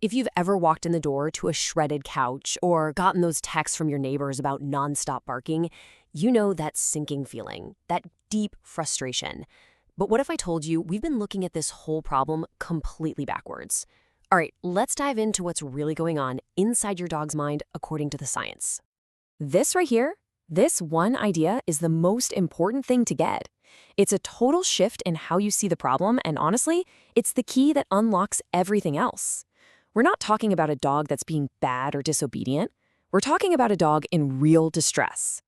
If you've ever walked in the door to a shredded couch or gotten those texts from your neighbors about nonstop barking, you know that sinking feeling, that deep frustration. But what if I told you we've been looking at this whole problem completely backwards? All right, let's dive into what's really going on inside your dog's mind according to the science. This right here, this one idea is the most important thing to get. It's a total shift in how you see the problem, and honestly, it's the key that unlocks everything else. We're not talking about a dog that's being bad or disobedient. We're talking about a dog in real distress.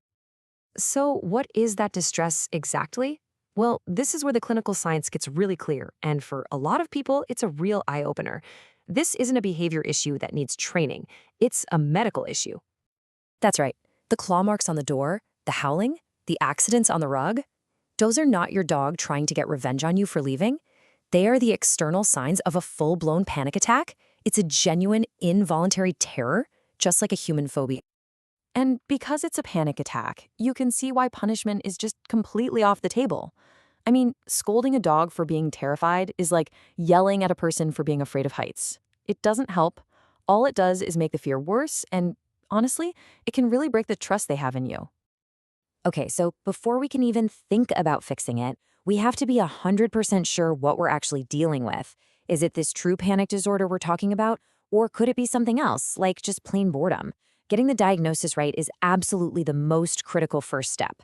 So what is that distress exactly? Well, this is where the clinical science gets really clear, and for a lot of people, it's a real eye-opener. This isn't a behavior issue that needs training. It's a medical issue. That's right. The claw marks on the door, the howling, the accidents on the rug, those are not your dog trying to get revenge on you for leaving. They are the external signs of a full-blown panic attack. It's a genuine involuntary terror, just like a human phobia. And because it's a panic attack, you can see why punishment is just completely off the table. I mean, scolding a dog for being terrified is like yelling at a person for being afraid of heights. It doesn't help. All it does is make the fear worse, and honestly, it can really break the trust they have in you. Okay, so before we can even think about fixing it, we have to be 100% sure what we're actually dealing with. Is it this true panic disorder we're talking about, or could it be something else, like just plain boredom? Getting the diagnosis right is absolutely the most critical first step.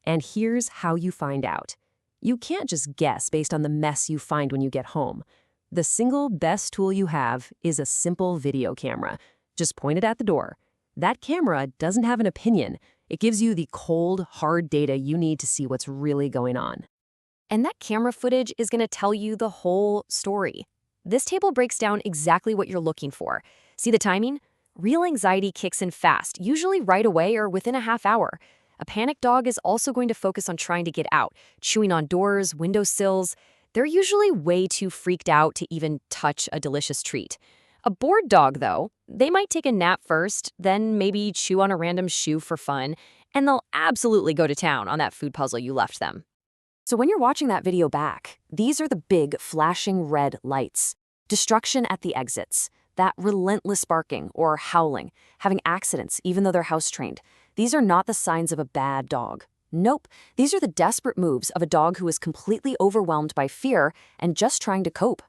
And here's how you find out. You can't just guess based on the mess you find when you get home. The single best tool you have is a simple video camera. Just point it at the door. That camera doesn't have an opinion. It gives you the cold, hard data you need to see what's really going on. And that camera footage is going to tell you the whole story. This table breaks down exactly what you're looking for. See the timing? Real anxiety kicks in fast, usually right away or within a half hour. A panicked dog is also going to focus on trying to get out, chewing on doors, windowsills. They're usually way too freaked out to even touch a delicious treat. A bored dog, though, they might take a nap first, then maybe chew on a random shoe for fun, and they'll absolutely go to town on that food puzzle you left them. So when you're watching that video back, these are the big flashing red lights. Destruction at the exits, that relentless barking or howling, having accidents even though they're house-trained. These are not the signs of a bad dog. Nope, these are the desperate moves of a dog who is completely overwhelmed by fear and just trying to cope.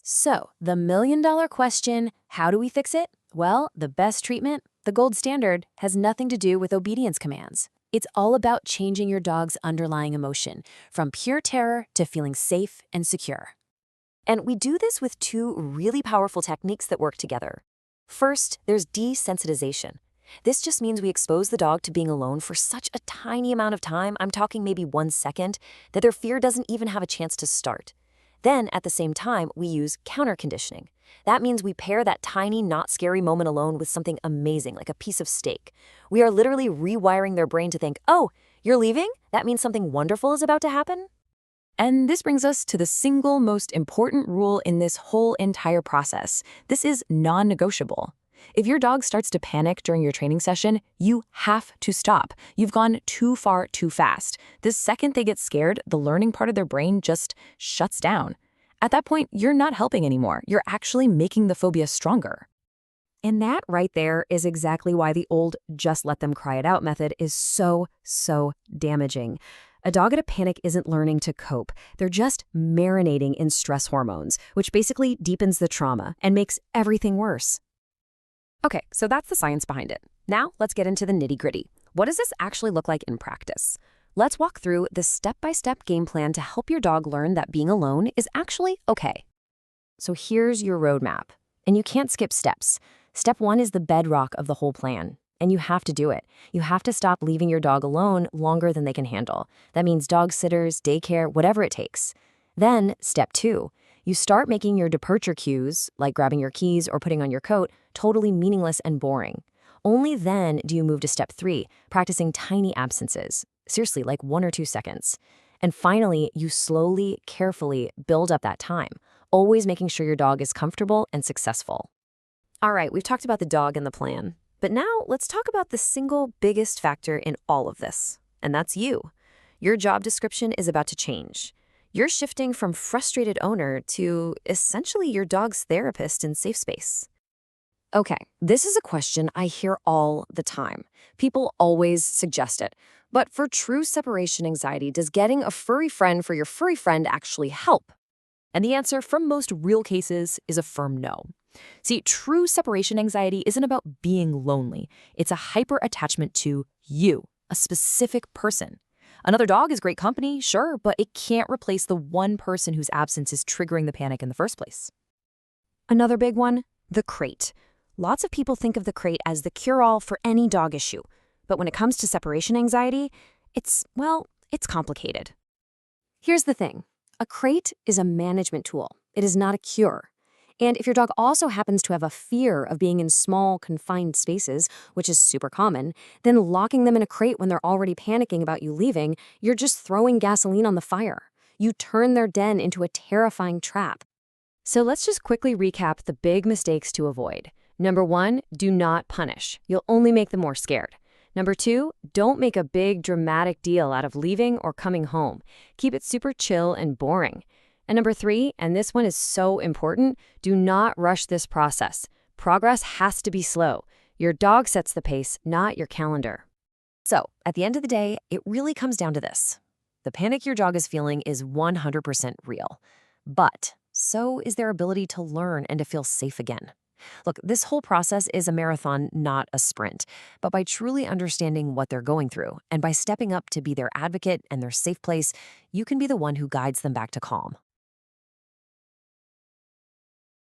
So, the million-dollar question, how do we fix it? Well, the best treatment, the gold standard, has nothing to do with obedience commands. It's all about changing your dog's underlying emotion, from pure terror to feeling safe and secure. And we do this with two really powerful techniques that work together. First, there's desensitization. This just means we expose the dog to being alone for such a tiny amount of time, I'm talking maybe 1 second, that their fear doesn't even have a chance to start. Then, at the same time, we use counter-conditioning. That means we pair that tiny, not scary moment alone with something amazing, like a piece of steak. We are literally rewiring their brain to think, oh, you're leaving? That means something wonderful is about to happen? And this brings us to the single most important rule in this whole entire process. This is non-negotiable. If your dog starts to panic during your training session, you have to stop. You've gone too far too fast. The second they get scared, the learning part of their brain just shuts down. At that point, you're not helping anymore. You're actually making the phobia stronger. And that right there is exactly why the old just let them cry it out method is so damaging. A dog at a panic isn't learning to cope. They're just marinating in stress hormones, which basically deepens the trauma and makes everything worse. Okay, so that's the science behind it. Now let's get into the nitty-gritty. What does this actually look like in practice? Let's walk through the step-by-step game plan to help your dog learn that being alone is actually okay. So here's your roadmap, and you can't skip steps. Step 1 is the bedrock of the whole plan, and you have to do it. You have to stop leaving your dog alone longer than they can handle. That means dog sitters, daycare, whatever it takes. Then, step 2. You start making your departure cues, like grabbing your keys or putting on your coat, totally meaningless and boring. Only then do you move to step 3, practicing tiny absences. Seriously, like 1 or 2 seconds. And finally, you slowly, carefully build up that time, always making sure your dog is comfortable and successful. All right, we've talked about the dog and the plan. But now let's talk about the single biggest factor in all of this, and that's you. Your job description is about to change. You're shifting from frustrated owner to essentially your dog's therapist in safe space. Okay, this is a question I hear all the time. People always suggest it. But for true separation anxiety, does getting a furry friend for your furry friend actually help? And the answer from most real cases is a firm no. See, true separation anxiety isn't about being lonely. It's a hyper attachment to you, a specific person. Another dog is great company, sure, but it can't replace the one person whose absence is triggering the panic in the first place. Another big one, the crate. Lots of people think of the crate as the cure-all for any dog issue. But when it comes to separation anxiety, it's complicated. Here's the thing. A crate is a management tool. It is not a cure. And if your dog also happens to have a fear of being in small, confined spaces, which is super common, then locking them in a crate when they're already panicking about you leaving, you're just throwing gasoline on the fire. You turn their den into a terrifying trap. So let's just quickly recap the big mistakes to avoid. Number 1, do not punish. You'll only make them more scared. Number 2, don't make a big, dramatic deal out of leaving or coming home. Keep it super chill and boring. And number 3, and this one is so important, do not rush this process. Progress has to be slow. Your dog sets the pace, not your calendar. So, at the end of the day, it really comes down to this. The panic your dog is feeling is 100% real. But so is their ability to learn and to feel safe again. Look, this whole process is a marathon, not a sprint. But by truly understanding what they're going through, and by stepping up to be their advocate and their safe place, you can be the one who guides them back to calm.